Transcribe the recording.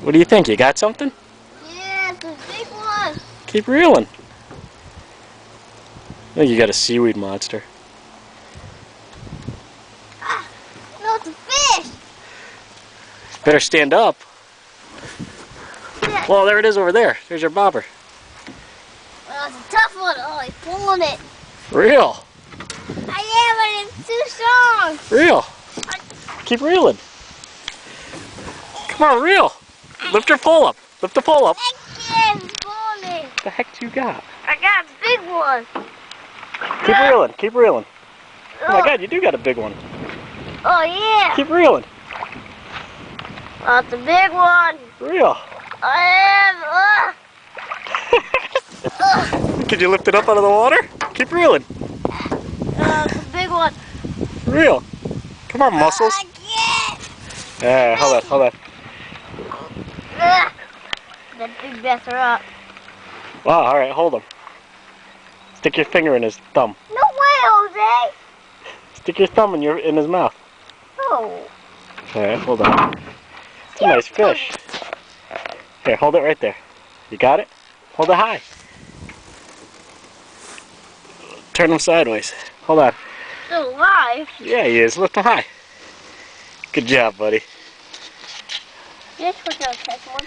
What do you think? You got something? Yeah, it's a big one. Keep reeling. I think you got a seaweed monster. Ah, no, it's a fish. Better stand up. Yeah. Well, there it is over there. There's your bobber. Well, it's a tough one. Oh, he's pulling it. Reel. I am, but it's too strong. Reel. Keep reeling. Come on, reel. Lift your pole up. Lift the pole up. I can't, he's pulling it. What the heck do you got? I got a big one. Keep reeling. Keep reeling. Oh my God, you do got a big one. Oh, yeah. Keep reeling. Oh, it's a big one. Reel. I am. Could you lift it up out of the water? Keep reeling. It's a big one. Reel. Come on, muscles. I can't. Yeah, hold on, hold on. That big bass are up. Wow, alright, hold him. Stick your finger in his thumb. No way, Jose. Stick your thumb in his mouth. No. Alright, hold on. It's a nice fish. Here, hold it right there. You got it? Hold it high. Turn him sideways. Hold on. Still alive. Yeah, he is. Lift him high. Good job, buddy. Yes, we're gonna catch one.